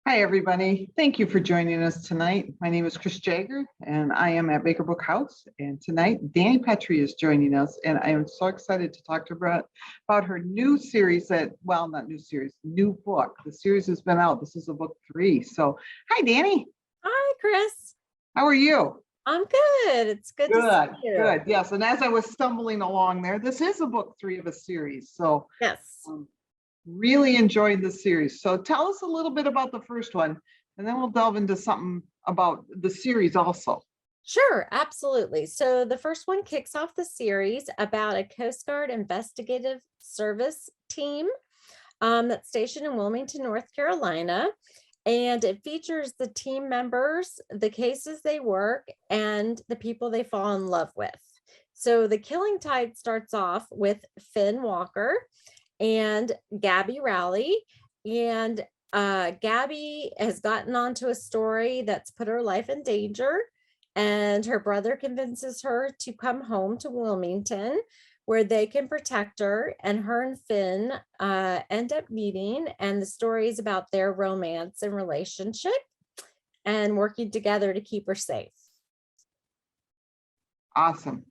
Hi, everybody. Thank you for joining us tonight. My name is Chris Jagger, and I am at Baker Book House. And tonight, Dani Pettrey is joining us, and I am so excited to talk to her about her new series not new series, new book. The series has been out. This is a book 3. So, hi, Dani. Hi, Chris. How are you? I'm good. It's good to see you. Good. Yes. And as I was stumbling along there, this is a book 3 of a series. So, Yes. Really enjoyed the series. So tell us a little bit about the first one, and then we'll delve into something about the series also. Sure, absolutely. So the first one kicks off the series about a Coast Guard investigative service team that's stationed in Wilmington, North Carolina. And it features the team members, the cases they work, and the people they fall in love with. So the Killing Tide starts off with Finn Walker and Gabby Rowley. And Gabby has gotten onto a story that's put her life in danger. And her brother convinces her to come home to Wilmington where they can protect her. And her and Finn end up meeting. And the story is about their romance and relationship and working together to keep her safe. Awesome.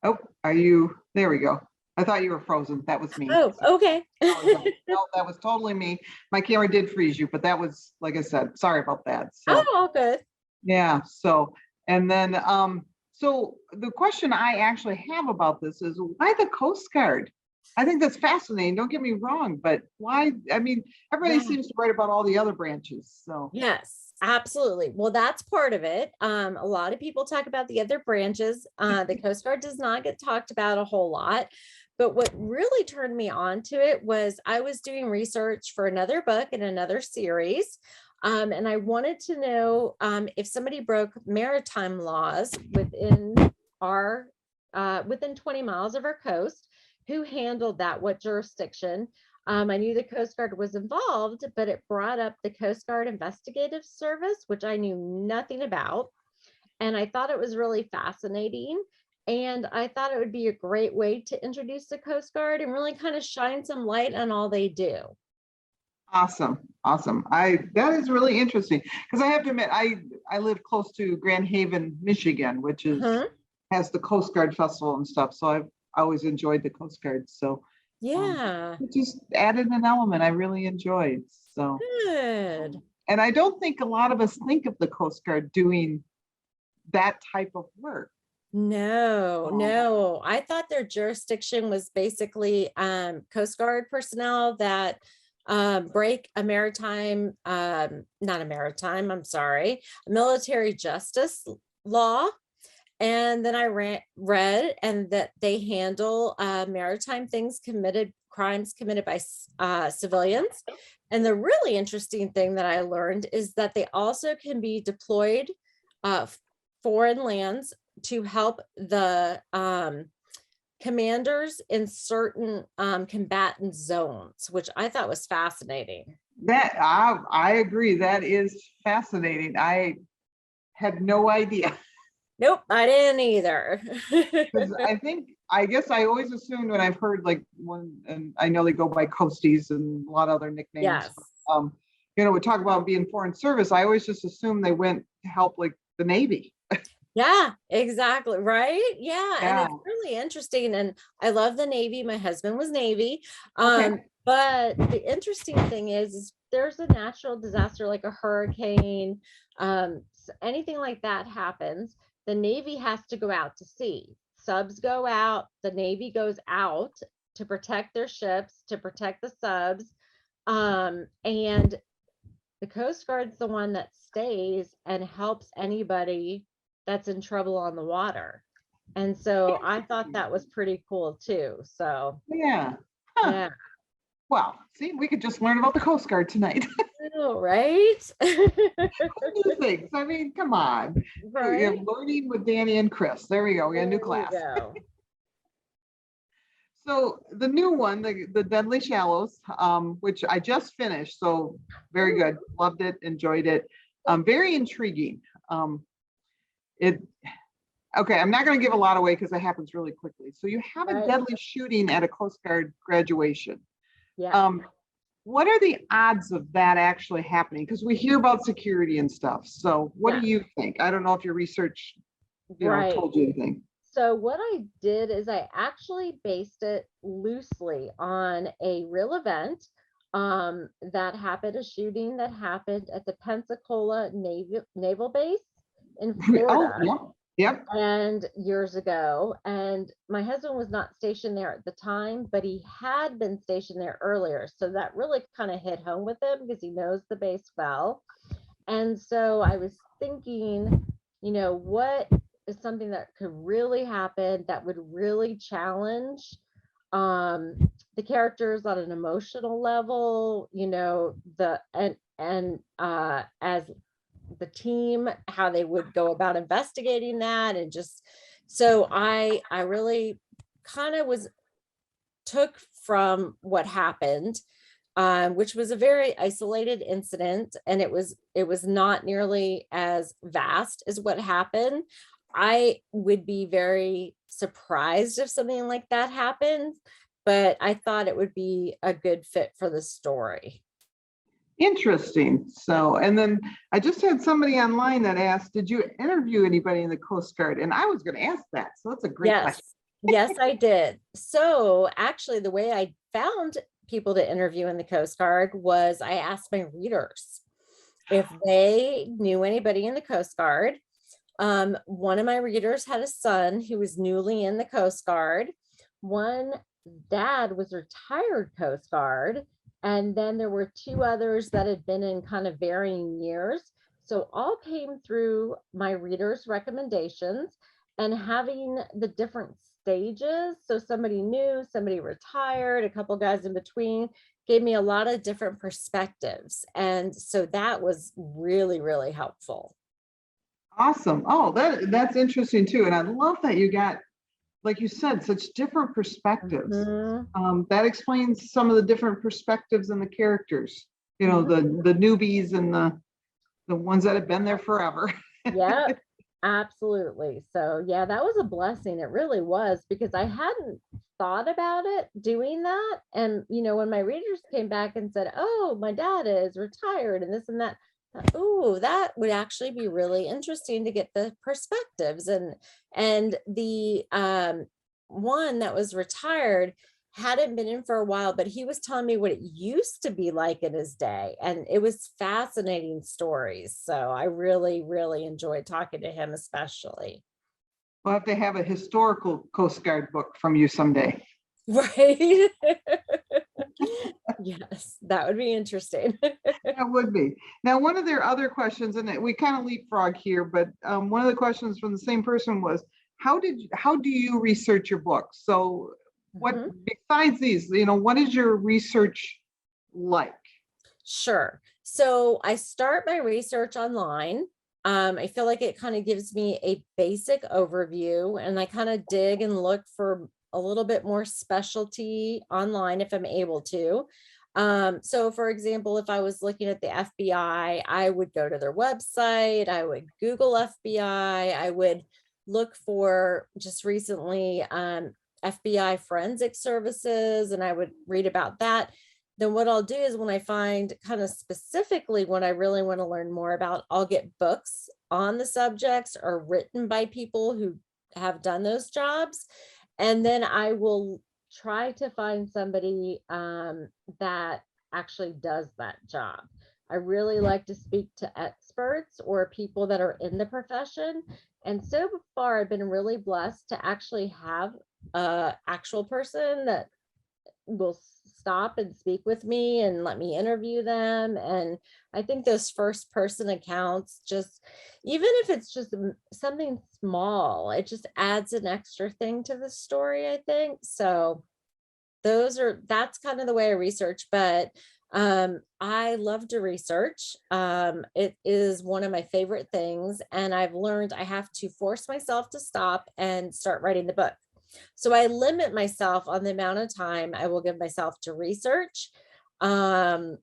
Oh, there we go. I thought you were frozen. That was me. Oh, okay. No, that was totally me. My camera did freeze you, but that was, like I said, sorry about that. So, all good. Yeah. So, and then, so the question I actually have about this is why the Coast Guard? I think that's fascinating. Don't get me wrong, but why? I mean, everybody seems to write about all the other branches. So, yes, absolutely. Well, that's part of it. A lot of people talk about the other branches. The Coast Guard does not get talked about a whole lot. But what really turned me on to it was I was doing research for another book and another series. And I wanted to know if somebody broke maritime laws within 20 miles of our coast, who handled that, what jurisdiction. I knew the Coast Guard was involved, but it brought up the Coast Guard Investigative Service, which I knew nothing about. And I thought it was really fascinating. And I thought it would be a great way to introduce the Coast Guard and really kind of shine some light on all they do. Awesome. That is really interesting because I have to admit, I live close to Grand Haven, Michigan, which has the Coast Guard Festival and stuff. So I've always enjoyed the Coast Guard. So it just added an element I really enjoyed. So good. And I don't think a lot of us think of the Coast Guard doing that type of work. No. I thought their jurisdiction was basically Coast Guard personnel that break a military justice law. And then I read and that they handle maritime crimes committed by civilians. And the really interesting thing that I learned is that they also can be deployed foreign lands to help the commanders in certain combatant zones, which I thought was fascinating. That I agree. That is fascinating. I had no idea. Nope, I didn't either. I guess I always assumed when I've heard and I know they go by coasties and a lot of other nicknames. Yes. We talk about being foreign service. I always just assumed they went to help like the Navy. Yeah, exactly. Right. Yeah. And it's really interesting. And I love the Navy. My husband was Navy. But the interesting thing is there's a natural disaster like a hurricane, anything like that happens. The Navy has to go out to sea. Subs go out. The Navy goes out to protect their ships, to protect the subs. And the Coast Guard's the one that stays and helps anybody that's in trouble on the water. And so I thought that was pretty cool too. So yeah. Well, see, we could just learn about the Coast Guard tonight. Oh, right? New things. I mean, come on. Right. You're learning with Dani and Chris. There we go. We got a new class. So the new one, the Deadly Shallows, which I just finished. So very good. Loved it. Enjoyed it. Very intriguing. Okay, I'm not going to give a lot away because it happens really quickly. So you have a deadly shooting at a Coast Guard graduation. Yeah. what are the odds of that actually happening? Because we hear about security and stuff. So what Yeah. do you think? I don't know if your research, Right. told you anything. So what I did is I actually based it loosely on a real event that happened, a shooting that happened at the Pensacola Naval Base in Oh, Florida. yeah. Yep. And years ago, and my husband was not stationed there at the time, but he had been stationed there earlier, so that really kind of hit home with him because he knows the base well. And so I was thinking, what is something that could really happen that would really challenge um the characters on an emotional level, as the team, how they would go about investigating that. And just so I really kind of took from what happened, which was a very isolated incident, and it was not nearly as vast as what happened. I would be very surprised if something like that happened, but I thought it would be a good fit for the story. Interesting. So, and then I just had somebody online that asked, did you interview anybody in the Coast Guard? And I was going to ask that. So that's a great question. Yes, I did. So actually, the way I found people to interview in the Coast Guard was I asked my readers if they knew anybody in the Coast Guard. One of my readers had a son who was newly in the Coast Guard. One dad was retired Coast Guard. And then there were two others that had been in kind of varying years. So all came through my readers' recommendations and having the different stages. So somebody new, somebody retired, a couple guys in between gave me a lot of different perspectives. And so that was really, really helpful. Awesome. Oh, that's interesting too. And I love that you got, like you said, such different perspectives. Mhm. That explains some of the different perspectives in the characters, Mhm. the newbies and the ones that have been there forever. Yeah, absolutely. So yeah, that was a blessing. It really was, because I hadn't thought about it doing that. And when my readers came back and said, "Oh, my dad is retired and this and that." Oh, that would actually be really interesting to get the perspectives. And the one that was retired hadn't been in for a while, but he was telling me what it used to be like in his day. And it was fascinating stories. So I really, really enjoyed talking to him, especially. We'll have to have a historical Coast Guard book from you someday. Right. Yes, that would be interesting. That would be. Now, one of their other questions, and we kind of leapfrog here, but one of the questions from the same person was, how do you research your books? So what, Mhm. besides these, what is your research like? Sure. So I start my research online. I feel like it kind of gives me a basic overview, and I kind of dig and look for a little bit more specialty online if I'm able to. So for example, if I was looking at the FBI, I would go to their website, I would Google FBI, I would look for just recently FBI forensic services, and I would read about that. Then what I'll do is when I find kind of specifically what I really want to learn more about, I'll get books on the subjects or written by people who have done those jobs. And then I will try to find somebody that actually does that job. I really like to speak to experts or people that are in the profession. And so far, I've been really blessed to actually have a actual person that will stop and speak with me and let me interview them. And I think those first person accounts, just even if it's just something small, it just adds an extra thing to the story, I think. So that's kind of the way I research. But I love to research. It is one of my favorite things, and I've learned I have to force myself to stop and start writing the book. So I limit myself on the amount of time I will give myself to research. Um,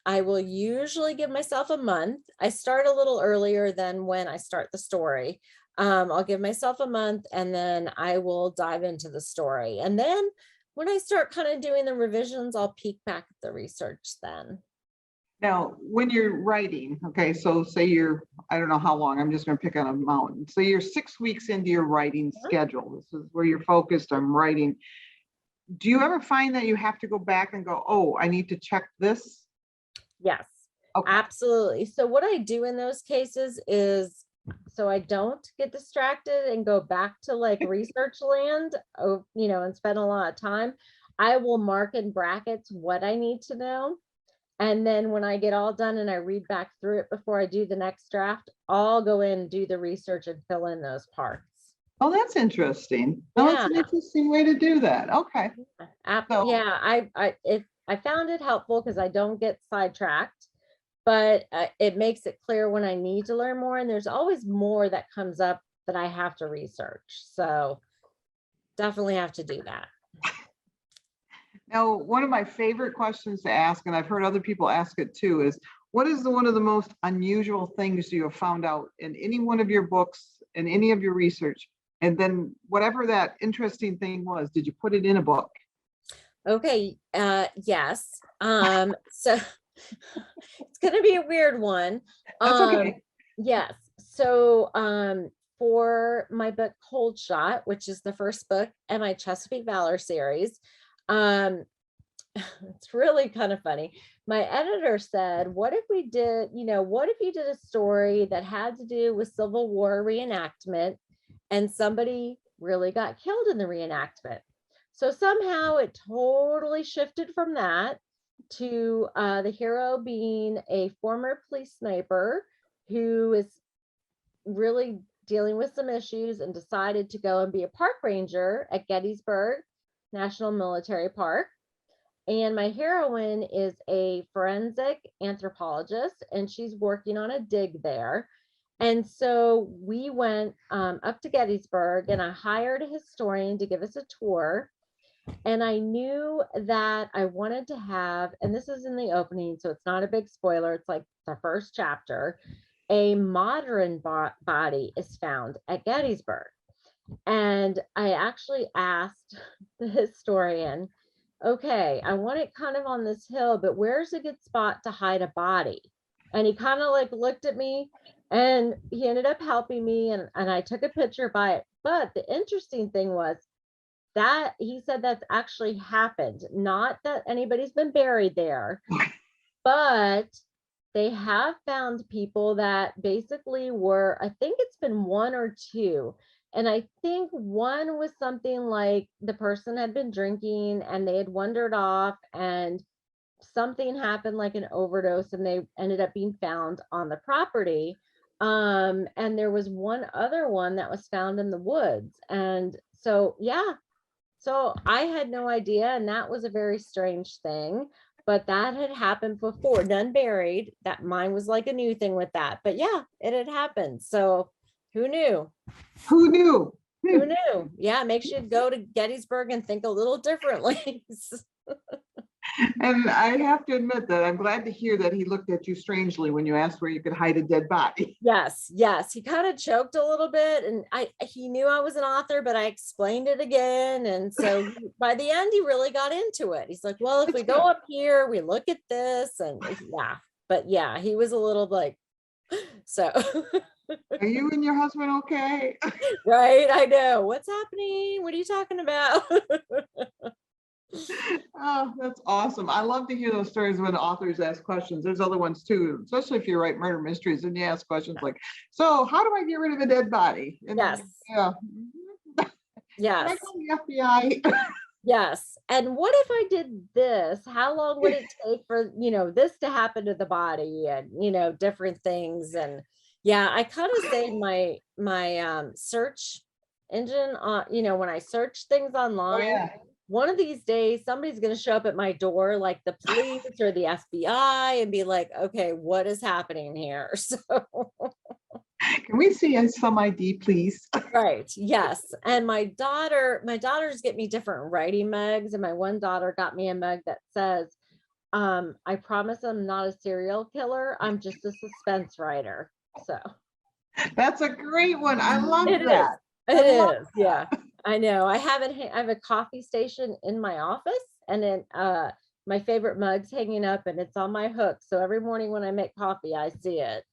I will usually give myself a month. I start a little earlier than when I start the story. I'll give myself a month, and then I will dive into the story. And then when I start kind of doing the revisions, I'll peek back at the research then. Now, when you're writing, okay, so say you're, I don't know how long, I'm just going to pick on a mountain. So you're 6 weeks into your writing schedule. This is where you're focused on writing. Do you ever find that you have to go back and go, oh, I need to check this? Yes, Okay. absolutely. So what I do in those cases is, so I don't get distracted and go back to like research land, and spend a lot of time. I will mark in brackets what I need to know. And then when I get all done and I read back through it before I do the next draft, I'll go in and do the research and fill in those parts. Oh, that's interesting. Oh, that's an interesting way to do that. Okay. I found it helpful because I don't get sidetracked, but it makes it clear when I need to learn more. And there's always more that comes up that I have to research. So definitely have to do that. Now, one of my favorite questions to ask, and I've heard other people ask it too, is what is one of the most unusual things you have found out in any one of your books and any of your research? And then whatever that interesting thing was, did you put it in a book? Okay, yes. So it's gonna be a weird one. That's okay. Yes. So for my book Cold Shot, which is the first book in my Chesapeake Valor series, it's really kind of funny. My editor said, what if we did, what if you did a story that had to do with Civil War reenactment and somebody really got killed in the reenactment? So somehow it totally shifted from that to the hero being a former police sniper who is really dealing with some issues and decided to go and be a park ranger at Gettysburg National Military Park. And my heroine is a forensic anthropologist, and she's working on a dig there. And so we went up to Gettysburg, and I hired a historian to give us a tour. And I knew that I wanted to have, and this is in the opening, so it's not a big spoiler, it's like the first chapter, a modern body is found at Gettysburg. And I actually asked the historian, okay, I want it kind of on this hill, but where's a good spot to hide a body? And he kind of like looked at me, and he ended up helping me, and I took a picture by it. But the interesting thing was that he said that's actually happened. Not that anybody's been buried there, but they have found people that basically were, I think it's been one or two. And I think one was something like the person had been drinking and they had wandered off and something happened, like an overdose, and they ended up being found on the property. And there was one other one that was found in the woods. And so, yeah, so I had no idea. And that was a very strange thing. But that had happened before, none buried. That mine was like a new thing with that. But yeah, it had happened. So who knew? Who knew? Who knew? Yeah, it makes you go to Gettysburg and think a little differently. And I have to admit that I'm glad to hear that he looked at you strangely when you asked where you could hide a dead body. Yes. He kind of choked a little bit, and he knew I was an author, but I explained it again. And so by the end, he really got into it. He's like, well, if we go up here, we look at this, and yeah. But yeah, he was a little like, so. Are you and your husband okay? Right. I know. What's happening? What are you talking about? Oh, that's awesome. I love to hear those stories when authors ask questions. There's other ones too, especially if you write murder mysteries and you ask questions like, so how do I get rid of a dead body? And yes. Yeah. Yes. Can I call the FBI? Yes. And what if I did this? How long would it take for, this to happen to the body, and, different things. And yeah, I kind of saved my search engine on, when I search things online. Oh, yeah. One of these days, somebody's going to show up at my door, like the police or the FBI, and be like, okay, what is happening here? So can we see some ID, please? Right. Yes. And my daughters get me different writing mugs. And my one daughter got me a mug that says, I promise I'm not a serial killer. I'm just a suspense writer. So that's a great one. I love it that. Is. It is. Yeah, I know. I have it. I have a coffee station in my office, and then my favorite mug's hanging up, and it's on my hook. So every morning when I make coffee, I see it.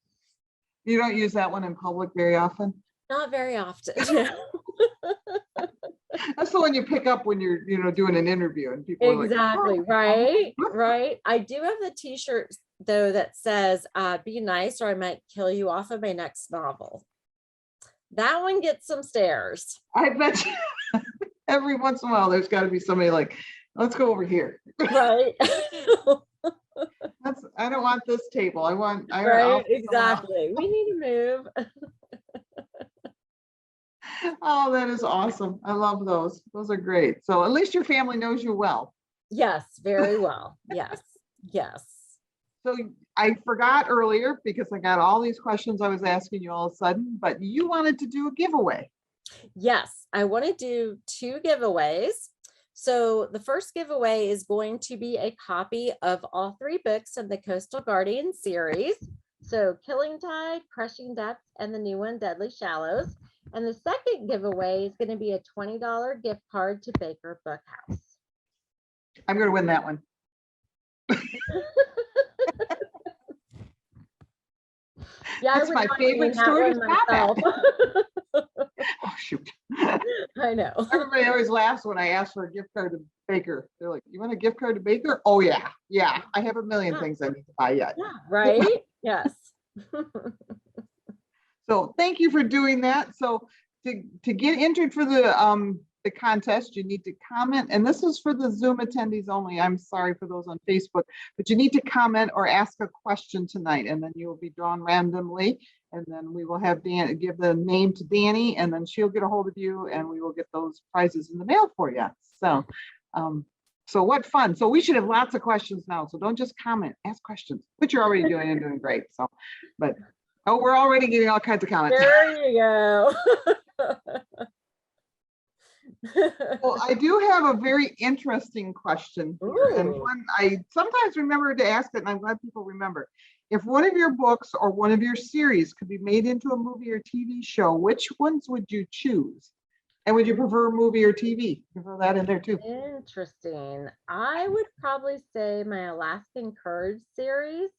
You don't use that one in public very often? Not very often. That's the one you pick up when you're, doing an interview and people are like, Exactly. "Oh." Right. Right. I do have the t-shirt though that says, be nice or I might kill you off of my next novel. That one gets some stares. I bet you every once in a while there's got to be somebody like, let's go over here. Right. I don't want this table. Right. Exactly. We need to move. Oh, that is awesome. I love those. Those are great. So at least your family knows you well. Yes, very well. Yes. Yes. So I forgot earlier because I got all these questions I was asking you all of a sudden, but you wanted to do a giveaway. Yes, I want to do 2 giveaways. So the first giveaway is going to be a copy of all 3 books of the Coastal Guardian series. So Killing Tide, Crushing Depths, and the new one, Deadly Shallows. And the second giveaway is going to be a $20 gift card to Baker Bookhouse. I'm going to win that one. Yeah, that's my favorite story to stop at. Oh, shoot. I know. Everybody always laughs when I ask for a gift card to Baker. They're like, you want a gift card to Baker? Oh, yeah. Yeah. I have a million things I need to buy yet. Yeah, right? Yes. So thank you for doing that. So to get entered for the contest, you need to comment, and this is for the Zoom attendees only. I'm sorry for those on Facebook, but you need to comment or ask a question tonight, and then you will be drawn randomly, and then we will have Dan give the name to Dani, and then she'll get a hold of you, and we will get those prizes in the mail for you. So, so what fun! So we should have lots of questions now. So don't just comment, ask questions, which you're already doing and doing great. So, but oh, we're already getting all kinds of comments. There you go. Well, I do have a very interesting question here, and one I sometimes remember to ask it, and I'm glad people remember. If one of your books or one of your series could be made into a movie or TV show, which ones would you choose? And would you prefer movie or TV? Throw that in there too. Interesting. I would probably say my Alaskan Courage series.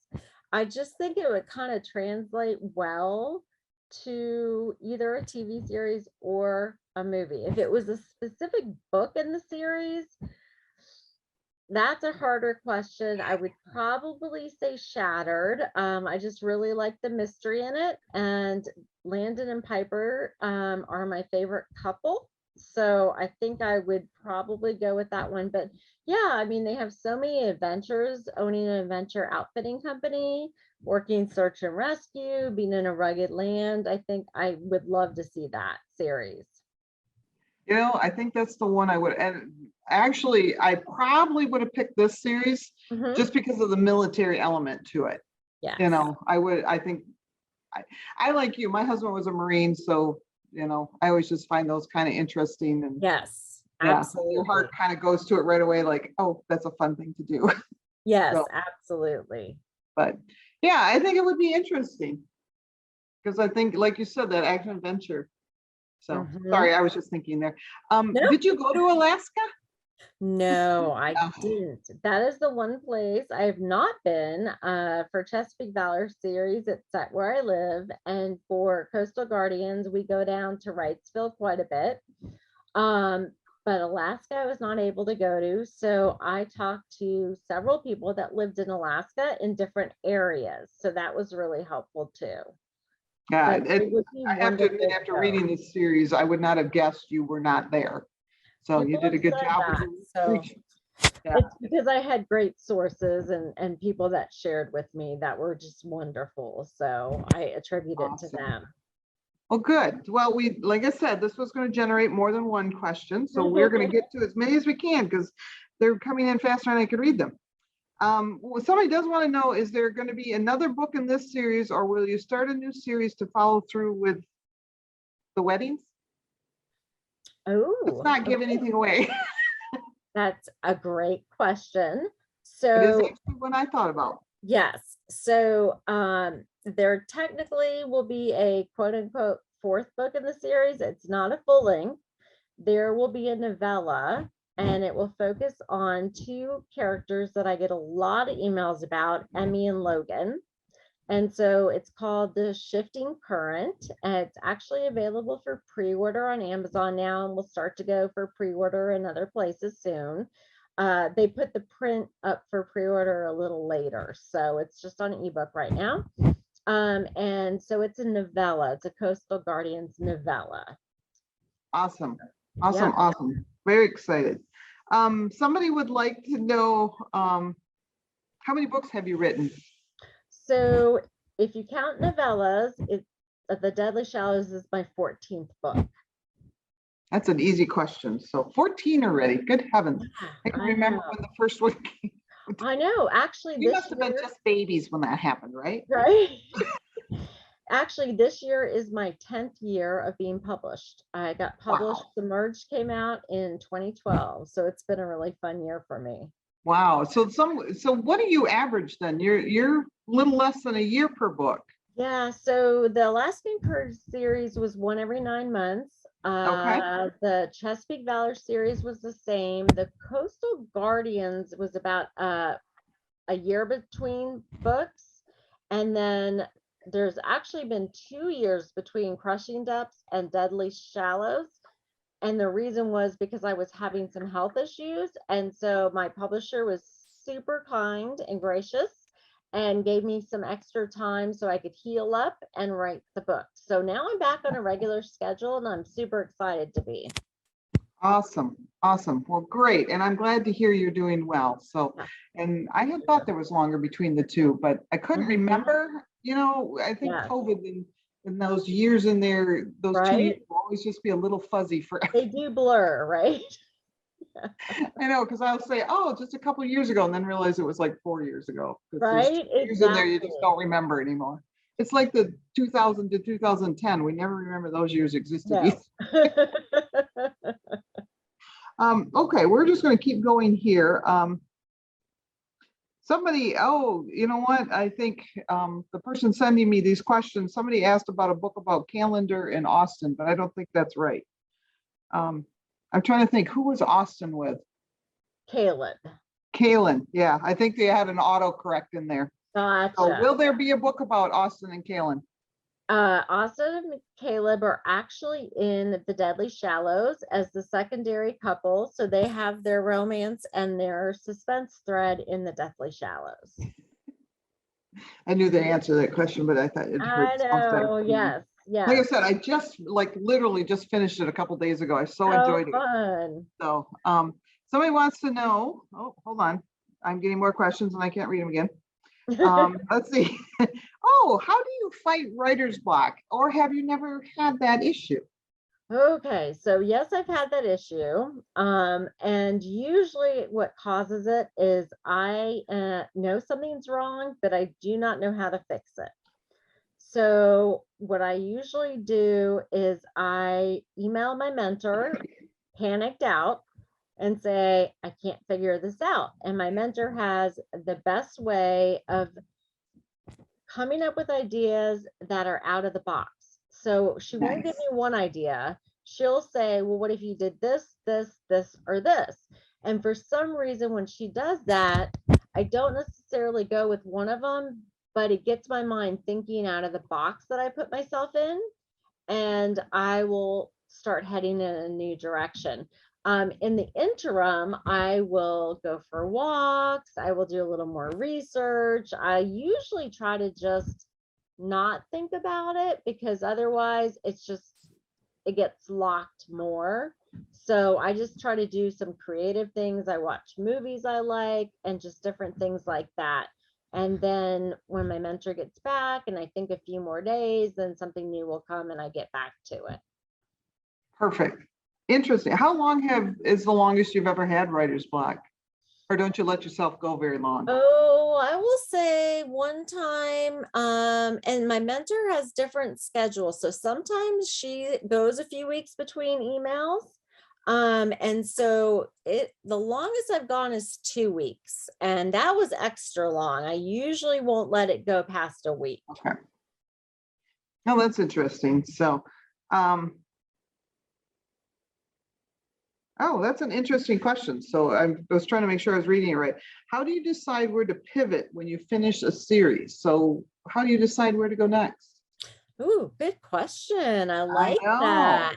I just think it would kind of translate well to either a TV series or a movie. If it was a specific book in the series, that's a harder question. I would probably say Shattered. I just really like the mystery in it, and Landon and Piper are my favorite couple. So I think I would probably go with that one. But yeah, I mean, they have so many adventures, owning an adventure outfitting company, working search and rescue, being in a rugged land. I think I would love to see that series. I think that's the one I would, and actually I probably would have picked this series just because of the military element to it. Yeah. I think I like you. My husband was a Marine, so I always just find those kind of interesting, and yes, absolutely. Your heart kind of goes to it right away, like, oh, that's a fun thing to do. Yes, so, absolutely. But yeah, I think it would be interesting because I think, like you said, that action adventure. So sorry, I was just thinking there. Nope. Did you go to Alaska? No, I didn't. That is the one place I have not been. For Chesapeake Valor series, it's set where I live, and for Coastal Guardians, we go down to Wrightsville quite a bit. But Alaska I was not able to go to, so I talked to several people that lived in Alaska in different areas, so that was really helpful too. Yeah, I have to admit, after reading this series, I would not have guessed you were not there. So you did a good job. It's because I had great sources and people that shared with me that were just wonderful. So I attribute it to them. Well, good. Well, like I said, this was going to generate more than one question. So we're going to get to as many as we can because they're coming in faster and I could read them. Somebody does want to know, is there going to be another book in this series, or will you start a new series to follow through with the weddings? Oh, let's not give anything away. That's a great question. So it is actually what I thought about. Yes. So there technically will be a quote unquote 4th book in the series. It's not a full length, there will be a novella, and it will focus on two characters that I get a lot of emails about, Emmy and Logan. And so it's called The Shifting Current, and it's actually available for pre-order on Amazon now, and will start to go for pre-order in other places soon. They put the print up for pre-order a little later, so it's just on ebook right now. And so it's a novella. It's a Coastal Guardians novella. Awesome. Yeah. Awesome. Very excited. Somebody would like to know, how many books have you written? So if you count novellas, The Deadly Shallows is my 14th book. That's an easy question. So 14 already. Good heavens. I can remember when the first one came. I know. Actually, You must have been just babies when that happened, right? Right. Actually, this year is my 10th year of being published. I got published. Wow. The Merge came out in 2012. So it's been a really fun year for me. Wow. So what do you average then? You're a little less than a year per book. Yeah. So the Alaskan Purge series was one every 9 months. Okay. The Chesapeake Valor series was the same. The Coastal Guardians was about a year between books. And then there's actually been 2 years between Crushing Depths and Deadly Shallows. And the reason was because I was having some health issues. And so my publisher was super kind and gracious and gave me some extra time so I could heal up and write the book. So now I'm back on a regular schedule, and I'm super excited to be. Awesome. Well, great. And I'm glad to hear you're doing well. So, and I had thought there was longer between the two, but I couldn't remember, I think COVID in those years in there, those 2 years will always just be a little fuzzy for They do blur, right? I know, because I'll say, oh, just a couple of years ago, and then realize it was like 4 years ago. Right. Years in there you just don't remember anymore. It's like the 2000 to 2010. We never remember those years existed. No. Okay, we're just going to keep going here. Somebody, you know what? I think the person sending me these questions, somebody asked about a book about Calendar in Austin, but I don't think that's right. I'm trying to think, who was Austin with? Kaylin. Yeah, I think they had an autocorrect in there. Gotcha. So will there be a book about Austin and Kaylin? Austin and Caleb are actually in The Deadly Shallows as the secondary couple. So they have their romance and their suspense thread in The Deathly Shallows. I knew the answer to that question, but I thought it hurt. I know, yes. Yeah. Like I said, I just literally just finished it a couple days ago. I so enjoyed it. So somebody wants to know, hold on. I'm getting more questions and I can't read them again. Let's see. How do you fight writer's block? Or have you never had that issue? Okay, so yes, I've had that issue. And usually what causes it is I know something's wrong, but I do not know how to fix it. So what I usually do is I email my mentor, panicked out, and say, I can't figure this out. And my mentor has the best way of coming up with ideas that are out of the box. So she won't give me one idea. She'll say, well, what if you did this, this, this, or this? And for some reason, when she does that, I don't necessarily go with one of them, but it gets my mind thinking out of the box that I put myself in, and I will start heading in a new direction. In the interim, I will go for walks. I will do a little more research. I usually try to just not think about it, because otherwise it gets locked more. So I just try to do some creative things. I watch movies I like and just different things like that. And then when my mentor gets back and I think a few more days, then something new will come and I get back to it. Perfect. Interesting. How long is the longest you've ever had writer's block? Or don't you let yourself go very long? Oh, I will say one time, and my mentor has different schedules. So sometimes she goes a few weeks between emails. And so the longest I've gone is 2 weeks, and that was extra long. I usually won't let it go past a week. Okay. Now that's interesting. So, Oh, that's an interesting question. So I was trying to make sure I was reading it right. How do you decide where to pivot when you finish a series? So how do you decide where to go next? Ooh, good question. I I like know. that.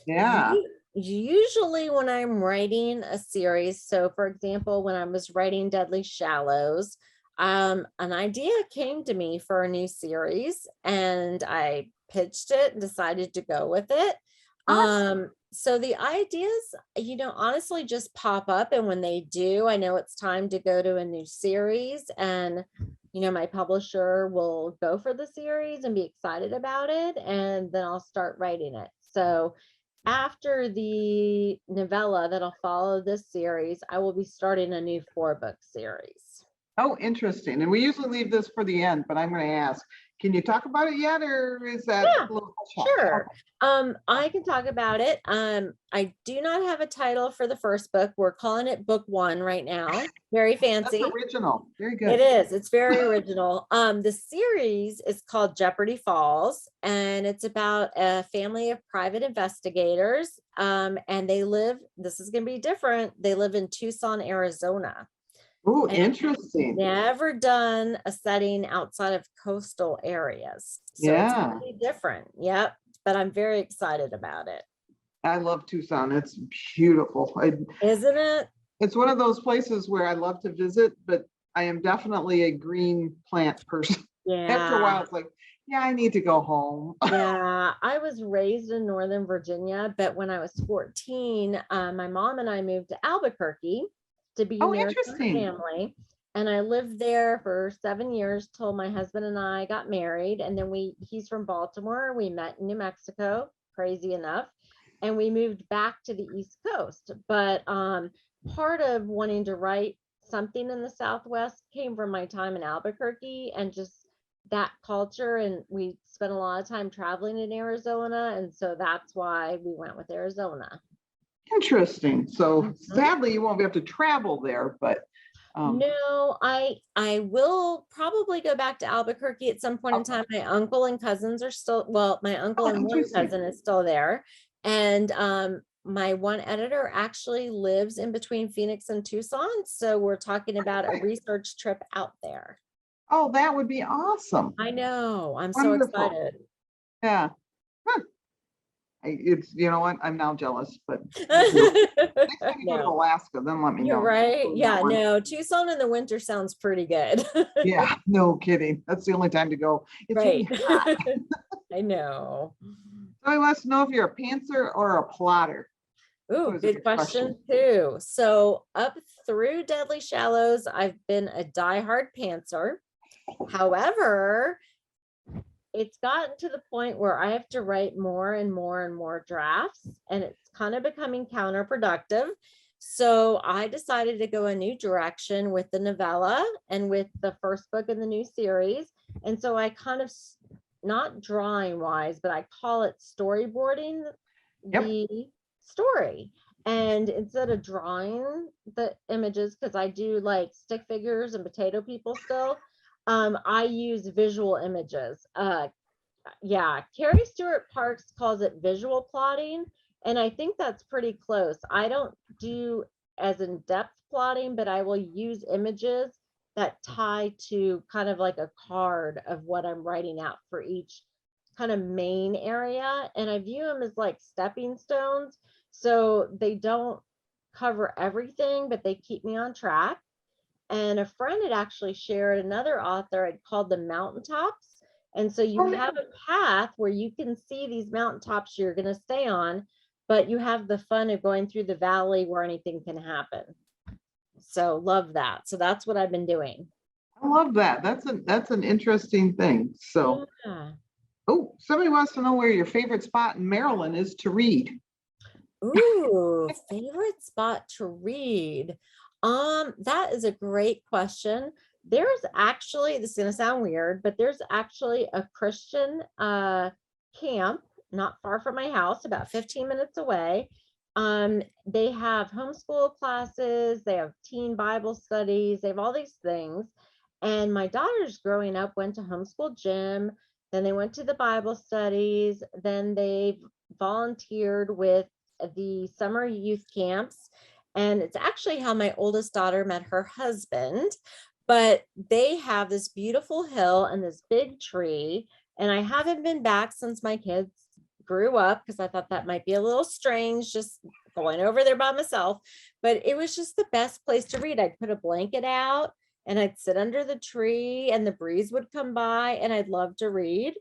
Yeah. Usually when I'm writing a series, so for example, when I was writing Deadly Shallows, an idea came to me for a new series and I pitched it and decided to go with it. Awesome. So the ideas, honestly just pop up, and when they do, I know it's time to go to a new series, and my publisher will go for the series and be excited about it, and then I'll start writing it. So after the novella that'll follow this series, I will be starting a new 4-book series. Oh, interesting. And we usually leave this for the end, but I'm going to ask, can you talk about it yet, or is that Yeah, a little hush hush? sure. Okay. I can talk about it. I do not have a title for the first book. We're calling it book 1 right now. Very That's fancy. original. Very It good. is. It's very original. The series is called Jeopardy Falls, and it's about a family of private investigators. And they live, this is going to be different. They live in Tucson, Arizona. Oh, And interesting. never done a setting outside of coastal areas. So it's Yeah. pretty different. Yep. But I'm very excited about it. I love Tucson. It's beautiful. Isn't it? It's one of those places where I love to visit, but I am definitely a green plant person. After a Yeah. while, it's like, yeah, I need to go home. Yeah. I was raised in Northern Virginia, but when I was 14, my mom and I moved to Albuquerque to be Oh, near our interesting. family. And I lived there for 7 years till my husband and I got married. And then he's from Baltimore. We met in New Mexico, crazy enough. And we moved back to the East Coast. But part of wanting to write something in the Southwest came from my time in Albuquerque and just that culture. And we spent a lot of time traveling in Arizona. And so that's why we went with Arizona. Interesting. So Mhm. sadly, you won't be able to travel there, but No, I will probably go back to Albuquerque at some point in okay. time. My uncle and cousins are still, well, my uncle Oh, and one interesting. cousin is still there. And my one editor actually lives in between Phoenix and Tucson. So we're talking about a Okay. research trip out there. Oh, that would be awesome. I know. I'm so Wonderful. excited. Yeah. Huh. It's, you know what? I'm now jealous, but we'll do it. Next time you go to No, Alaska, then let me you're know. right. Go to that Yeah, one. no, Tucson in the winter sounds pretty good. Yeah, no kidding. That's the only time to go. It's Right. really hot. I know. So I wants to know if you're a pantser or a plotter. That's Ooh, always a good good question question. too. So up through Deadly Shallows, I've been a diehard pantser. However, it's gotten to the point where I have to write more and more and more drafts, and it's kind of becoming counterproductive. So I decided to go a new direction with the novella and with the first book in the new series. And so I kind of, not drawing wise, but I call it storyboarding Yep. the story. And instead of drawing the images, because I do like stick figures and potato people still, I use visual images. Yeah, Carrie Stewart Parks calls it visual plotting, and I think that's pretty close. I don't do as in-depth plotting, but I will use images that tie to kind of like a card of what I'm writing out for each kind of main area, and I view them as like stepping stones, so they don't cover everything, but they keep me on track. And a friend had actually shared another author had called the mountaintops. And so you Oh, yeah. have a path where you can see these mountaintops you're going to stay on, but you have the fun of going through the valley where anything can happen. So love that. So that's what I've been doing. I love that. That's an interesting thing. So, Yeah. oh, somebody wants to know where your favorite spot in Maryland is to read. Ooh, favorite spot to read. That is a great question. There's actually, this is gonna sound weird, but there's actually a Christian camp not far from my house, about 15 minutes away. They have homeschool classes, they have teen Bible studies, they have all these things. And my daughters growing up went to homeschool gym, then they went to the Bible studies, then they volunteered with the summer youth camps. And it's actually how my oldest daughter met her husband. But they have this beautiful hill and this big tree. And I haven't been back since my kids grew up because I thought that might be a little strange just going over there by myself. But it was just the best place to read. I'd put a blanket out and I'd sit under the tree and the breeze would come by and I'd love to read.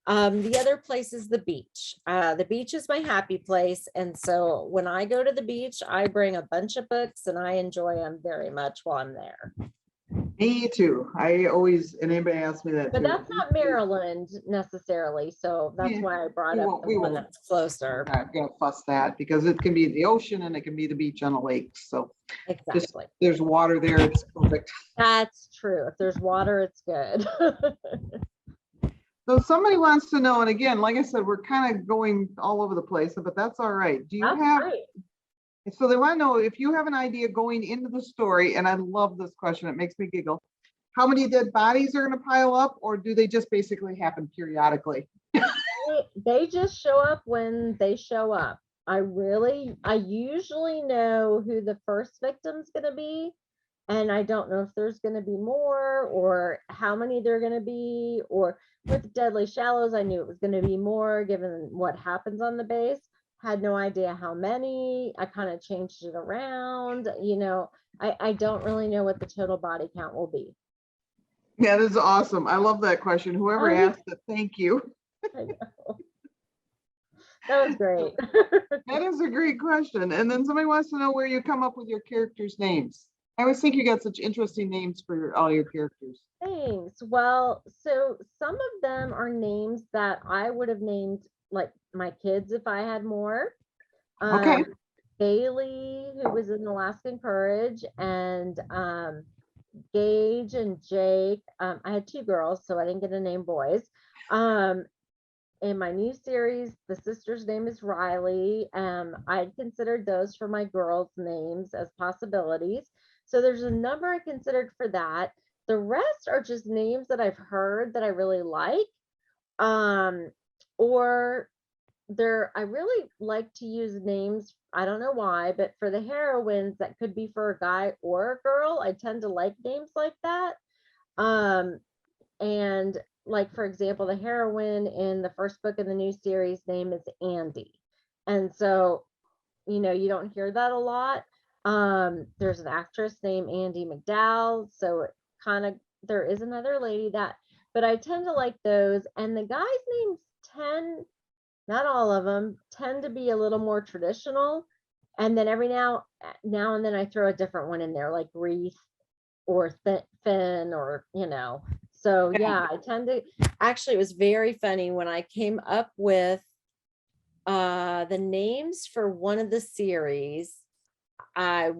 The other place is the beach. The beach is my happy place. And so when I go to the beach, I bring a bunch of books and I enjoy them very much while I'm there. Me too. I always, and anybody asks me that But too. that's not Maryland necessarily. So that's Yeah, why I brought up the one that's closer. We're not gonna fuss that because it can be the ocean and it can be the beach on a lake. So Exactly. there's water there. It's perfect. That's true. If there's water, it's good. So somebody wants to know, and again, like I said, we're kind of going all over the place, but that's all right. Do you That's have, great. so they want to know if you have an idea going into the story, and I love this question, it makes me giggle. How many dead bodies are going to pile up, or do they just basically happen periodically? They just show up when they show up. I usually know who the first victim's going to be. And I don't know if there's going to be more or how many there are going to be, or with Deadly Shallows, I knew it was going to be more given what happens on the base. Had no idea how many. I kind of changed it around. I don't really know what the total body count will be. Yeah, this is awesome. I love that question. Whoever asked it, thank you. I know. That was great. That is a great question. And then somebody wants to know where you come up with your characters' names. I always think you got such interesting names for all your characters. Thanks. Well, so some of them are names that I would have named like my kids if I had more. Okay. Bailey, who was in Alaskan Courage, and Gage and Jake. I had 2 girls, so I didn't get to name boys. In my new series, the sister's name is Riley. I'd considered those for my girls' names as possibilities. So there's a number I considered for that. The rest are just names that I've heard that I really like. Or I really like to use names, I don't know why, but for the heroines that could be for a guy or a girl, I tend to like names like that. And like, for example, the heroine in the first book in the new series name is Andy. And so, you don't hear that a lot. There's an actress named Andie MacDowell. So it there is another lady but I tend to like those. And the guys' names not all of them, tend to be a little more traditional. And then every now and then I throw a different one in there, like Reese or Finn, or, So yeah, I tend to, actually, it was very funny when I came up with the names for one of the series. I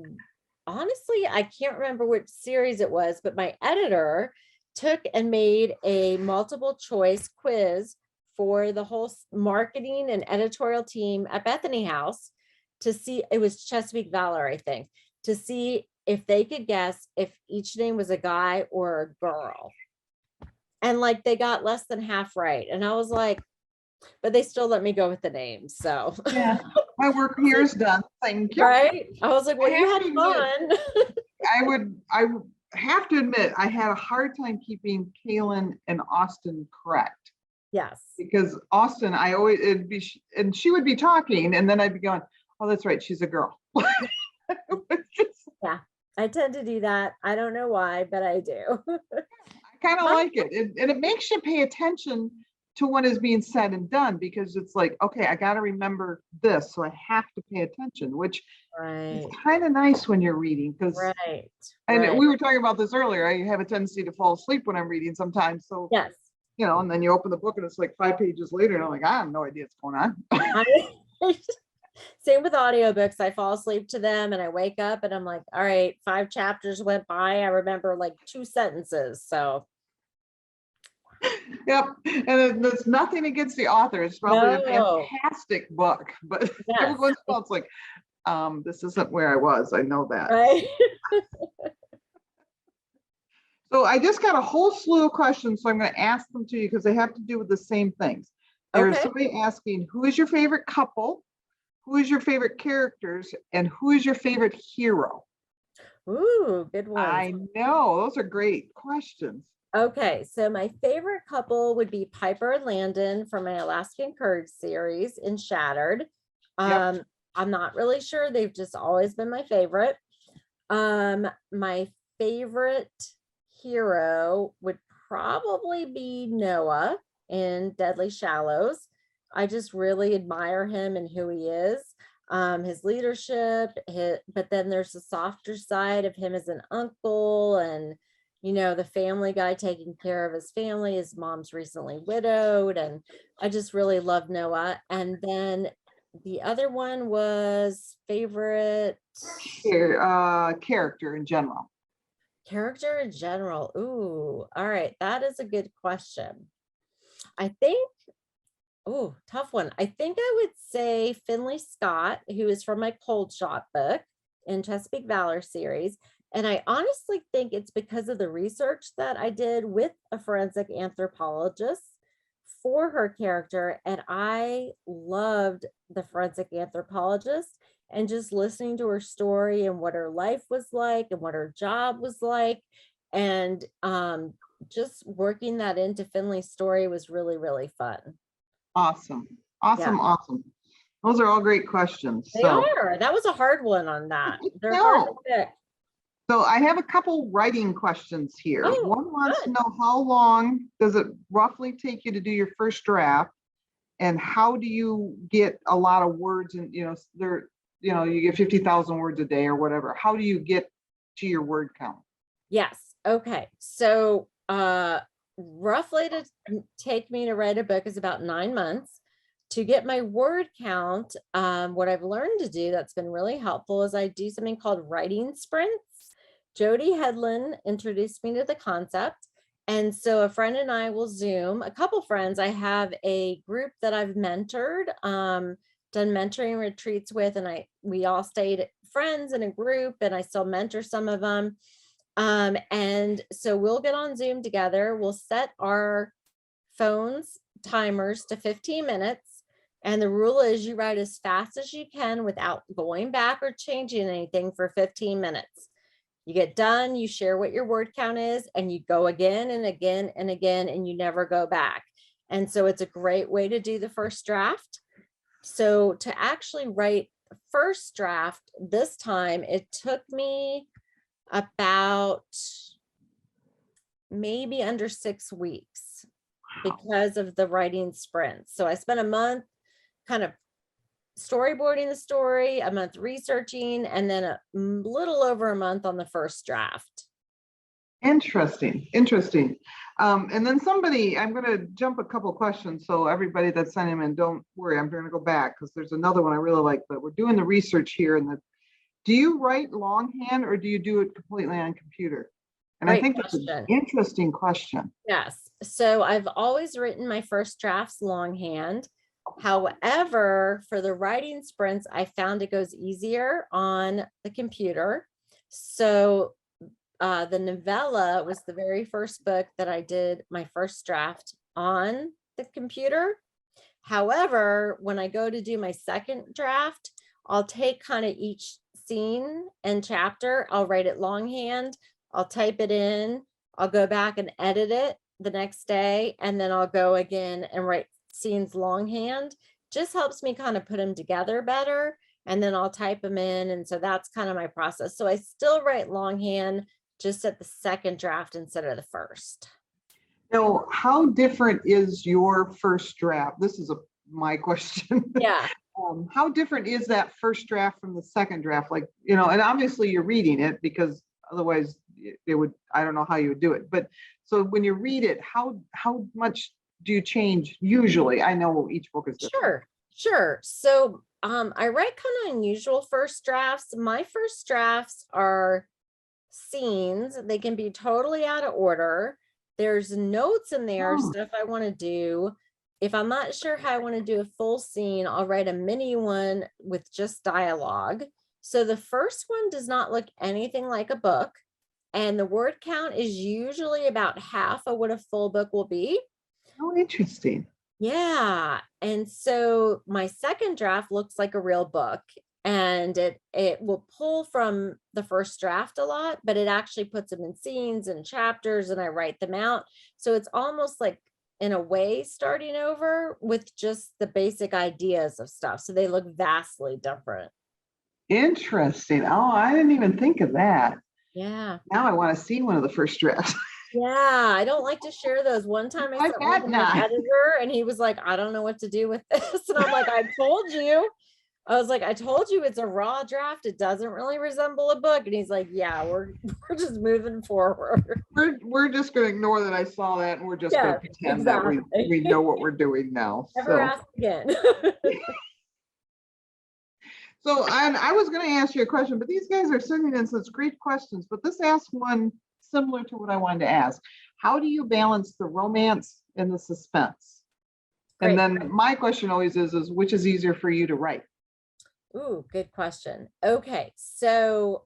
can't remember which series it was, but my editor took and made a multiple choice quiz for the whole marketing and editorial team at Bethany House to see, it was Chesapeake Valor, I think, to see if they could guess if each name was a guy or a girl. And like, they got less than half right. And I was like, but they still let me go with the names. So yeah, my work here is done. Thank you. Right. I was like, well, you had fun. I have to admit, I had a hard time keeping Kaylin and Austin correct. Yes. Because Austin, and she would be talking, and then I'd be going, oh, that's right, she's a girl. Yeah, I tend to do that. I don't know why, but I do. I kind of like it. And it makes you pay attention to what is being said and done, because it's like, okay, I got to remember this, so I have to pay attention, which is kind of nice when you're reading, because and we were talking about this earlier. I have a tendency to fall asleep when I'm reading sometimes. So yes, and then you open the book and it's like 5 pages later, and I'm like, I have no idea what's going on. Same with audiobooks. I fall asleep to them and I wake up and I'm like, all right, 5 chapters went by. I remember like 2 sentences. So yep. And there's nothing against the author. It's probably a fantastic book, but every once in a while it's like, this isn't where I was. I know that. Right. So I just got a whole slew of questions, so I'm going to ask them to you because they have to do with the same things. There's somebody asking, who is your favorite couple? Who is your favorite characters and who is your favorite hero? Ooh, good one. I know, those are great questions. Okay, so my favorite couple would be Piper and Landon from my Alaskan Courage series in Shattered. Yep. I'm not really sure. They've just always been my favorite. My favorite hero would probably be Noah in Deadly Shallows. I just really admire him and who he is, his leadership, but then there's the softer side of him as an uncle and, you know, the family guy taking care of his family. His mom's recently widowed, and I just really love Noah. And then the other one was favorite Character in general. character in general. Ooh, all right. That is a good question. I think, oh, tough one. I think I would say Finley Scott, who is from my Cold Shot book in Chesapeake Valor series. And I honestly think it's because of the research that I did with a forensic anthropologist for her character. And I loved the forensic anthropologist and just listening to her story and what her life was like and what her job was like. And just working that into Finley's story was really, really fun. Awesome. Awesome. Yeah. Awesome. Those are all great questions. They are. That was a hard one on that. They're hard to pick. So I have a couple writing questions here. Oh, one wants to good. know, how long does it roughly take you to do your first draft? And how do you get a lot of words, and you get 50,000 words a day or whatever. How do you get to your word count? Yes. Okay. So roughly to take me to write a book is about 9 months. To get my word count, what I've learned to do that's been really helpful is I do something called writing sprints. Jody Headland introduced me to the concept. And so a friend and I will Zoom, a couple friends. I have a group that I've mentored, done mentoring retreats with, and we all stayed friends in a group, and I still mentor some of them. And so we'll get on Zoom together. We'll set our phones timers to 15 minutes. And the rule is you write as fast as you can without going back or changing anything for 15 minutes. You get done, you share what your word count is, and you go again and again and again, and you never go back. And so it's a great way to do the first draft. So to actually write the first draft this time, it took me about maybe under 6 weeks because of the writing sprints. So I spent a month kind of storyboarding the story, a month researching, and then a little over a month on the first draft. Interesting. And then I'm going to jump a couple questions. So everybody that's sending them in, don't worry, I'm going to go back because there's another one I really like, but we're doing the research here. Do you write longhand or do you do it completely on computer? And Great I think question. that's an interesting question. Yes. So I've always written my first drafts longhand. However, for the writing sprints, I found it goes easier on the computer. So the novella was the very first book that I did my first draft on the computer. However, when I go to do my second draft, I'll take kind of each scene and chapter, I'll write it longhand, I'll type it in, I'll go back and edit it the next day, and then I'll go again and write scenes longhand. Just helps me kind of put them together better, and then I'll type them in. And so that's kind of my process. So I still write longhand, just at the second draft instead of the first. Now, how different is your first draft? This is my question. Yeah. How different is that first draft from the second draft? Like, and obviously you're reading it because otherwise I don't know how you would do it. But so when you read it, how much do you change usually? I know each book is different. Sure. So I write kind of unusual first drafts. My first drafts are scenes. They can be totally out of order. There's notes in there, stuff I want to do. If I'm not sure how I want to do a full scene, I'll write a mini one with just dialogue. So the first one does not look anything like a book. And the word count is usually about half of what a full book will be. Oh, interesting. Yeah. And so my second draft looks like a real book, and it will pull from the first draft a lot, but it actually puts them in scenes and chapters, and I write them out. So it's almost like, in a way, starting over with just the basic ideas of stuff. So they look vastly different. Interesting. Oh, I didn't even think of that. Yeah. Now I want to see one of the first drafts. Yeah, I don't like to share those. One time I I sent one bet to my not. editor and he was like, I don't know what to do with this. And I'm like, I told you. I was like, I told you it's a raw draft. It doesn't really resemble a book. And he's like, yeah, we're just moving forward. We're just going to ignore that I saw that, and we're just going Yeah, to pretend that we exactly. know what we're doing now. Never ask again. So I was going to ask you a question, but these guys are sending in such great questions. But this asks one similar to what I wanted to ask. How do you balance the romance and the suspense? And Great. then my question always is which is easier for you to write? Ooh, good question. Okay, so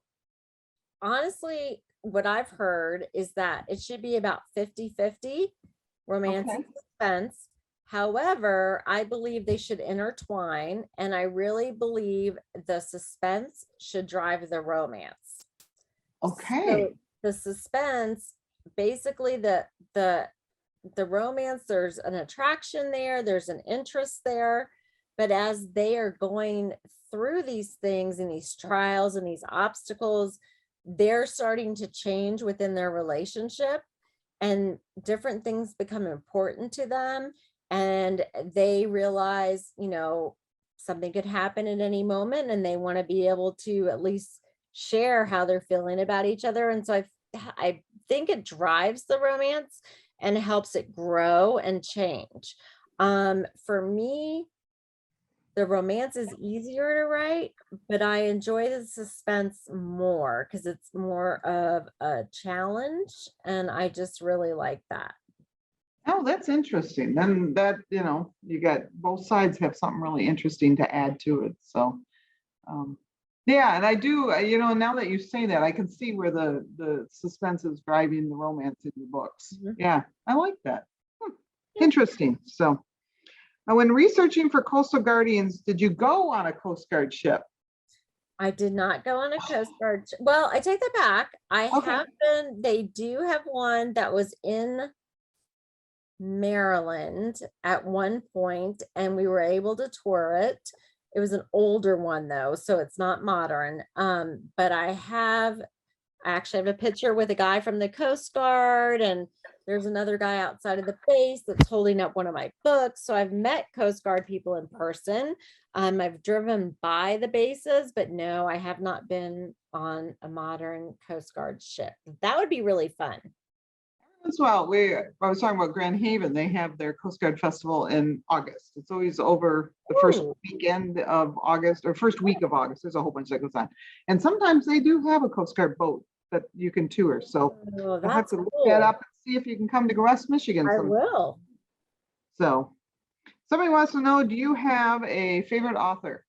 honestly, what I've heard is that it should be about 50-50 romance and Okay. suspense. However, I believe they should intertwine, and I really believe the suspense should drive the romance. So Okay. the suspense, basically the romance, there's an attraction there, there's an interest there, but as they are going through these things and these trials and these obstacles, they're starting to change within their relationship, and different things become important to them, and they realize, something could happen at any moment, and they want to be able to at least share how they're feeling about each other. And so I think it drives the romance and helps it grow and change. For me, the romance is easier to write, but I enjoy the suspense more because it's more of a challenge, and I just really like that. Oh, that's interesting. Then that, you got both sides have something really interesting to add to it. So, um, yeah, and I do, now that you say that, I can see where the suspense is driving the romance in the books. Mhm. Yeah, I like that. Yeah. Interesting. So, when researching for coastal guardians, did you go on a Coast Guard ship? I did not go on a Coast Guard. Well, I take that back. I Okay. have been, they do have one that was in Maryland at one point, and we were able to tour it. It was an older one though, so it's not modern. But I actually have a picture with a guy from the Coast Guard, and there's another guy outside of the base that's holding up one of my books. So I've met Coast Guard people in person. I've driven by the bases, but no, I have not been on a modern Coast Guard ship. That would be really fun. As well, I was talking about Grand Haven. They have their Coast Guard Festival in August. It's always over the first Ooh, weekend of August or first week of August. There's a whole bunch that goes on. And sometimes they do have a Coast Guard boat that you can tour. So oh, you'll have that's to look that cool. up and see if you can come to West Michigan I sometime. will. So somebody wants to know, do you have a favorite author?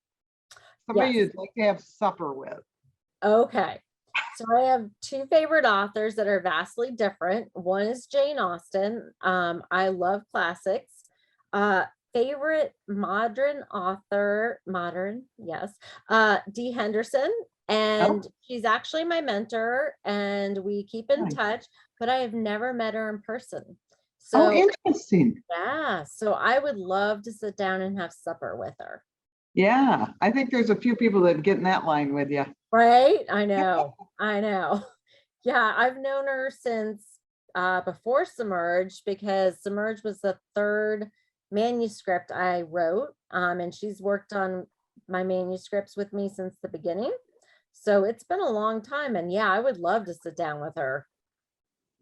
Somebody Yes. you'd like to have supper with? Okay. So I have two favorite authors that are vastly different. One is Jane Austen. I love classics. Uh, Favorite modern author, modern, yes, D. Henderson. Oh, And she's actually my mentor, and we keep in nice. touch, but I have never met her in person. Oh, So, interesting. yeah, so I would love to sit down and have supper with her. Yeah, I think there's a few people that get in that line with you. Right? I know. I know. Yeah, I've known her since before Submerge, because Submerge was the third manuscript I wrote. And she's worked on my manuscripts with me since the beginning. So it's been a long time. And yeah, I would love to sit down with her.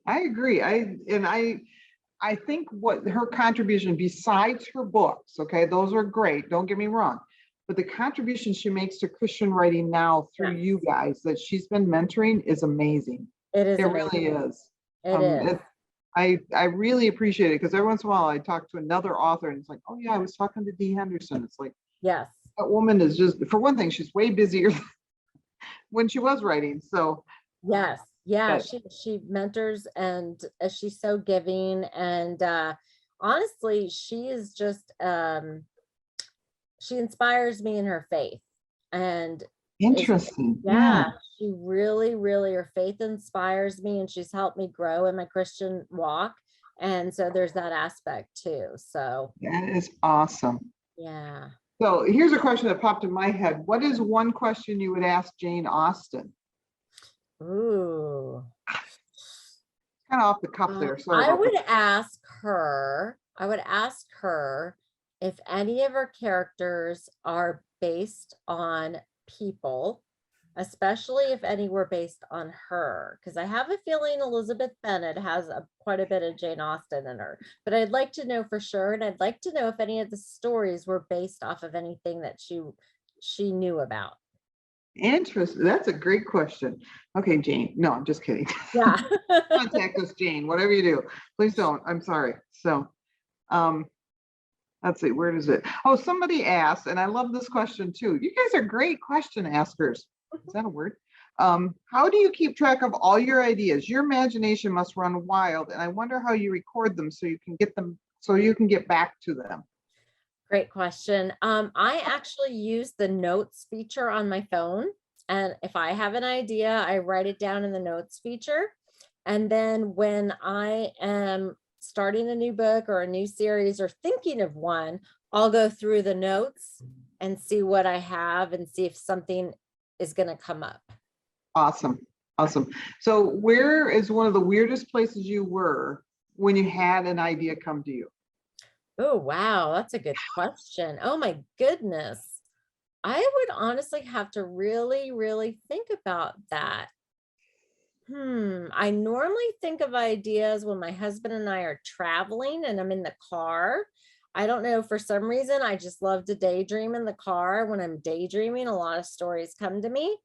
I agree. I think what her contribution besides her books, okay, those are great. Don't get me wrong. But the contribution she makes to Christian writing now through Yeah, you guys that she's been mentoring is amazing. it is It amazing. really is. It is. I really appreciate it because every once in a while I talk to another author and it's like, oh yeah, I was talking to Dee Henderson. It's like Yes. that woman is just, for one thing, she's way busier when she was writing. So, Yes. Yeah, but she mentors, and she's so giving, and honestly, she is just, she inspires me in her faith. And is, Interesting. yeah, she really, really, her faith inspires me, and she's helped me grow in my Christian walk. And so there's that aspect too. So That is awesome. yeah. So here's a question that popped in my head. What is one question you would ask Jane Austen? Ooh. Kind of off the cuff there. Sorry I about would that. ask her if any of her characters are based on people, especially if any were based on her, because I have a feeling Elizabeth Bennet has quite a bit of Jane Austen in her, but I'd like to know for sure. And I'd like to know if any of the stories were based off of anything that she knew about. Interesting. That's a great question. Okay, Jane. No, I'm just kidding. Yeah. Contact us, Jane. Whatever you do, please don't. I'm sorry. So, let's see. Where does it? Oh, somebody asked, and I love this question too. You guys are great question askers. Is that a word? How do you keep track of all your ideas? Your imagination must run wild, and I wonder how you record them so you can get them, so you can get back to them. Great question. I actually use the notes feature on my phone. And if I have an idea, I write it down in the notes feature. And then when I am starting a new book or a new series or thinking of one, I'll go through the notes and see what I have and see if something is going to come up. Awesome. Awesome. So where is one of the weirdest places you were when you had an idea come to you? Oh, wow. That's a good question. Oh, my goodness. I would honestly have to really, really think about that. I normally think of ideas when my husband and I are traveling and I'm in the car. I don't know, for some reason, I just love to daydream in the car. When I'm daydreaming, a lot of stories come to me.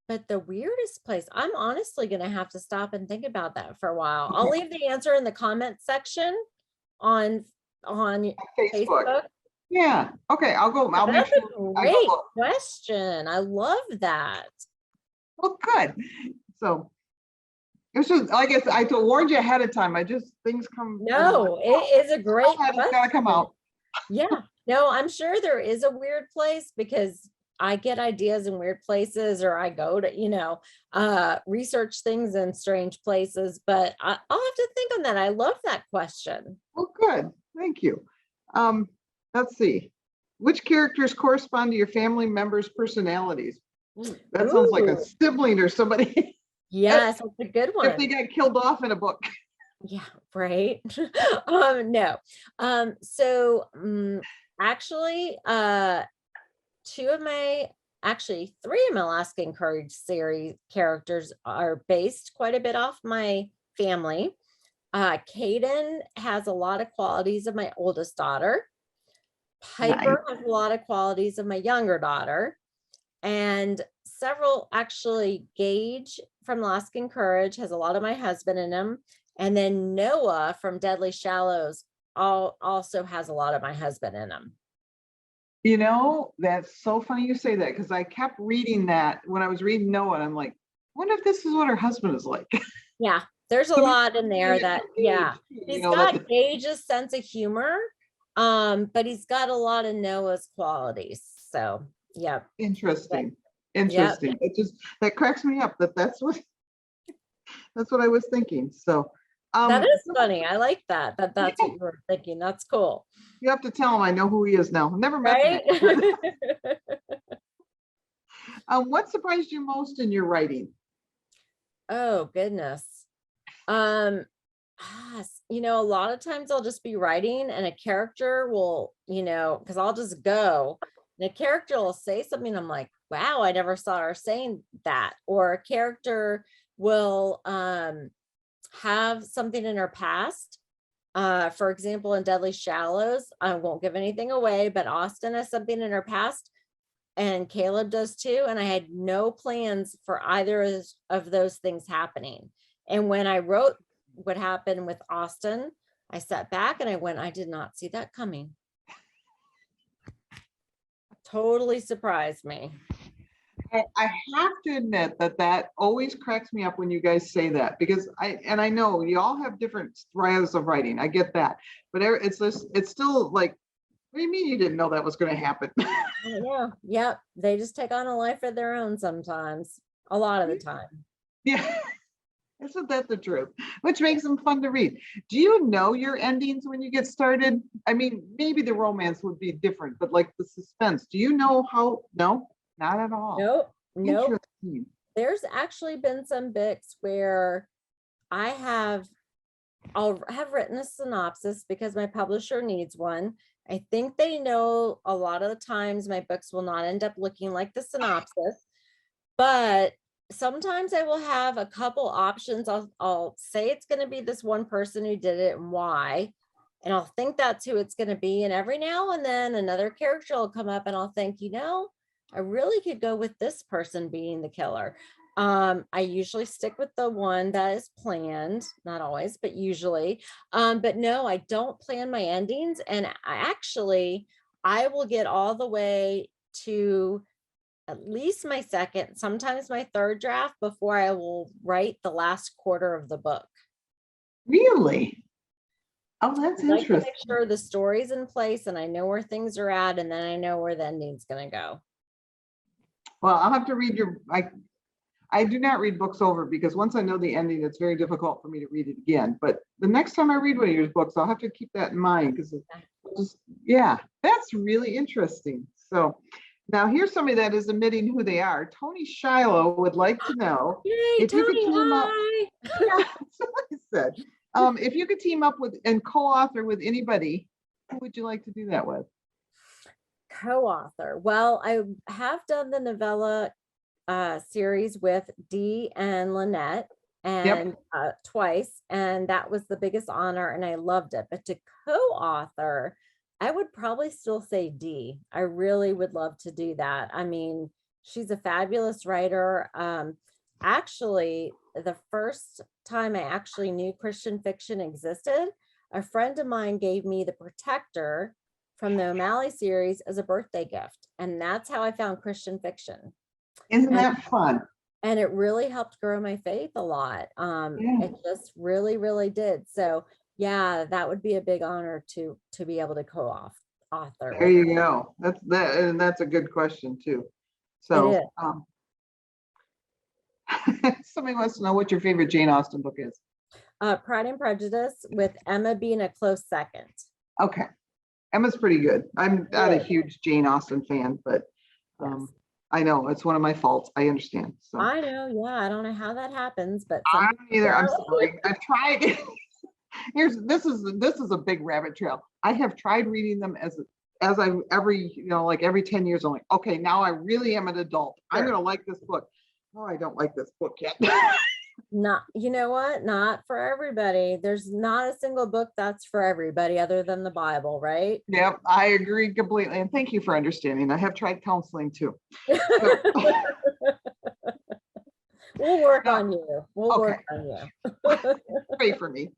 But the weirdest place, I'm honestly going to have to stop and think about that for a while. I'll leave the answer in the comment section on Facebook. Facebook. Yeah. Okay. I'll go. I'll make That's sure a I go great look. question. I love that. Well, good. So it's just, like I said, I warned you ahead of time. I just, things come. No, it is a great It's gotta come question. out. Yeah, no, I'm sure there is a weird place because I get ideas in weird places, or I go to, research things in strange places, but I'll have to think on that. I love that question. Well, good. Thank you. Let's see. Which characters correspond to your family members' personalities? That sounds like a Ooh, sibling or somebody. yes, that's a good If they one. got killed off in a book. Yeah, right. No. Actually, three of my Alaskan Courage series characters are based quite a bit off my family. Kaden has a lot of qualities of my oldest daughter. Nice. Piper has a lot of qualities of my younger daughter. And several, actually, Gage from Alaskan Courage has a lot of my husband in him. And then Noah from Deadly Shallows also has a lot of my husband in him. You know, that's so funny you say that, because I kept reading that when I was reading Noah, and I'm like, I wonder if this is what her husband is like. Yeah, there's a lot in there that, yeah, he's got Gage's sense of humor, but he's got a lot of Noah's qualities. So, yeah. Interesting. Yep. Interesting. It just, that cracks me up that's what I was thinking. So that is funny. I like that that's what you were thinking. That's cool. You have to tell him I know who he is now. Never met Right? him. What surprised you most in your writing? Oh, goodness. A lot of times I'll just be writing and a character will, because I'll just go and a character will say something. I'm like, wow, I never saw her saying that. Or a character will have something in her past. For example, in Deadly Shallows, I won't give anything away, but Austin has something in her past and Caleb does too. And I had no plans for either of those things happening. And when I wrote what happened with Austin, I sat back and I went, I did not see that coming. Totally surprised me. I have to admit that that always cracks me up when you guys say that, because I know you all have different styles of writing. I get that, but it's just, it's still like, what do you mean you didn't know that was going to happen? Yeah, yep. They just take on a life of their own sometimes, a lot of the time. Yeah, isn't that the truth? Which makes them fun to read. Do you know your endings when you get started? I mean, maybe the romance would be different, but like the suspense, do you know how? No, not at all. Nope, nope. Interesting. There's actually been some books where I'll have written a synopsis because my publisher needs one. I think they know a lot of the times my books will not end up looking like the synopsis, but sometimes I will have a couple options. I'll say it's going to be this one person who did it and why, and I'll think that's who it's going to be. And every now and then another character will come up and I'll think, I really could go with this person being the killer. I usually stick with the one that is planned, not always, but usually. But no, I don't plan my endings. And I will get all the way to at least my second, sometimes my third draft before I will write the last quarter of the book. Really? Oh, that's I like to interesting. make sure the story's in place and I know where things are at, and then I know where the ending's going to go. Well, I'll have to read your, I do not read books over, because once I know the ending, it's very difficult for me to read it again. But the next time I read one of your books, I'll have to keep that in mind, because yeah, that's really interesting. So now here's somebody that is admitting who they are. Tony Shiloh would like to know Yay, if you could Tony, team up. hi. Yeah, that's what I said. If you could team up with and co-author with anybody, who would you like to do that with? Co-author. Well, I have done the novella series with Dee and Lynette and twice, and that was the biggest honor and I loved it. But to co-author, I would probably still say Dee. I really would love to do that. I mean, she's a fabulous writer. Actually, the first time I actually knew Christian fiction existed, a friend of mine gave me The Protector from the O'Malley series as a birthday gift, and that's how I found Christian fiction. Isn't that fun? And it really helped grow my faith a lot. It just really, really did. So yeah, that would be a big honor to be able to co-author. There you go. And that's a good question too. So somebody wants to know what your favorite Jane Austen book is. Pride and Prejudice, with Emma being a close second. Okay. Emma's pretty good. I'm not a huge Jane Austen fan, but I know it's one of my faults. I understand. So I know, yeah, I don't know how that happens, but I don't either. I'm sorry. I've tried. This is a big rabbit trail. I have tried reading them as I every 10 years. I'm like, okay, now I really am an adult. I'm gonna like this book. Oh, I don't like this book yet. Not, you know what? Not for everybody. There's not a single book that's for everybody other than the Bible, right? Yep, I agree completely. And thank you for understanding. I have tried counseling too. We'll work on you. We'll work on you. Pray for me.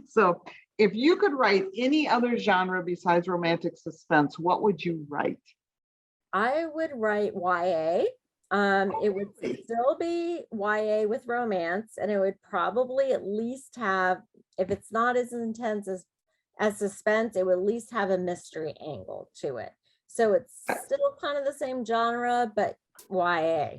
So if you could write any other genre besides romantic suspense, what would you write? I would write YA. It would still be YA with romance, and it would probably at least have, if it's not as intense as suspense, it would at least have a mystery angle to it. So it's still kind of the same genre, but YA.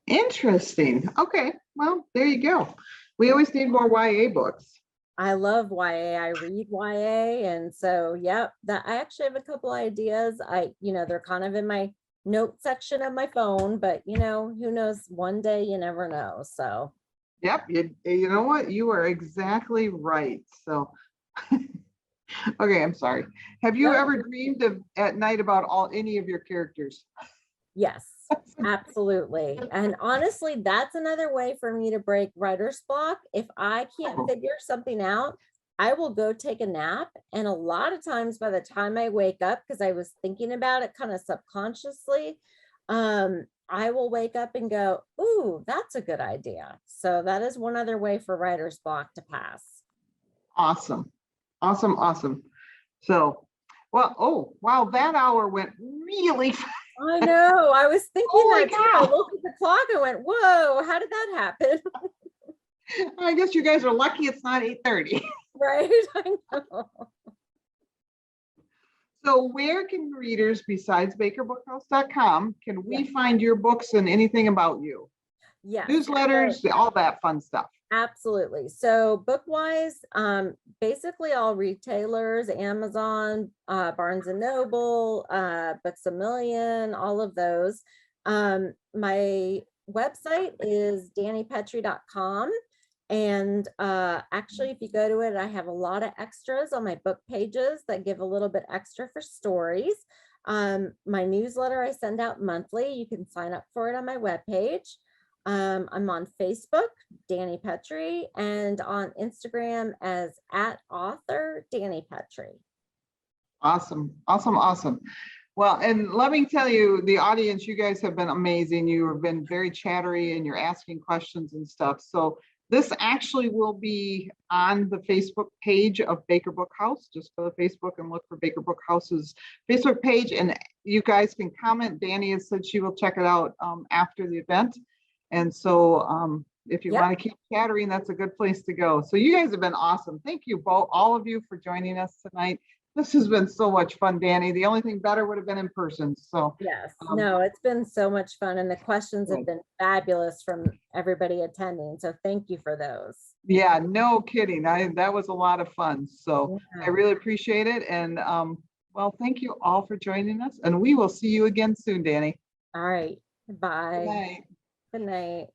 Interesting. Okay, well, there you go. We always need more YA books. I love YA. I read YA, and so that I actually have a couple ideas. They're kind of in my note section of my phone, but who knows, one day you never know. So you know what, you are exactly right. So okay, I'm sorry. Have you ever dreamed at night about any of your characters? Yes, absolutely. And honestly, that's another way for me to break writer's block. If I can't figure something out, I will go take a nap. And a lot of times by the time I wake up, because I was thinking about it kind of subconsciously, I will wake up and go, ooh, that's a good idea. So that is one other way for writer's block to pass. Awesome. Awesome. Awesome. So, well, oh, wow, that hour went really fast. I know. I was thinking Holy that too. I cow. looked at the clock and went, whoa, how did that happen? I guess you guys are lucky it's not 8:30. Right? I know. So where can readers besides bakerbookhouse.com can we Yes. find your books and anything about you? Yes. Newsletters, all that fun stuff. Absolutely. So book-wise, basically all retailers, Amazon, Barnes and Noble, Books A Million, all of those. My website is danipettrey.com. And actually, if you go to it, I have a lot of extras on my book pages that give a little bit extra for stories. My newsletter I send out monthly. You can sign up for it on my webpage. I'm on Facebook, Dani Pettrey, and on Instagram as @author Dani Pettrey. Awesome, awesome, awesome. Well, and let me tell you, the audience, you guys have been amazing. You have been very chattery and you're asking questions and stuff. So this actually will be on the Facebook page of Baker Book House. Just go to Facebook and look for Baker Book House's Facebook page, and you guys can comment. Dani has said she will check it out after the event. And so if you want to keep chattering, that's a good place to go. So you guys have been awesome. Thank you both, all of you, for joining us tonight. This has been so much fun, Dani. The only thing better would have been in person. So yes, no, it's been so much fun, and the questions have been fabulous from everybody attending. So thank you for those. Yeah, no kidding. That was a lot of fun. So I really appreciate it. And well, thank you all for joining us, and we will see you again soon, Dani. All right. Bye. Good night. Good night.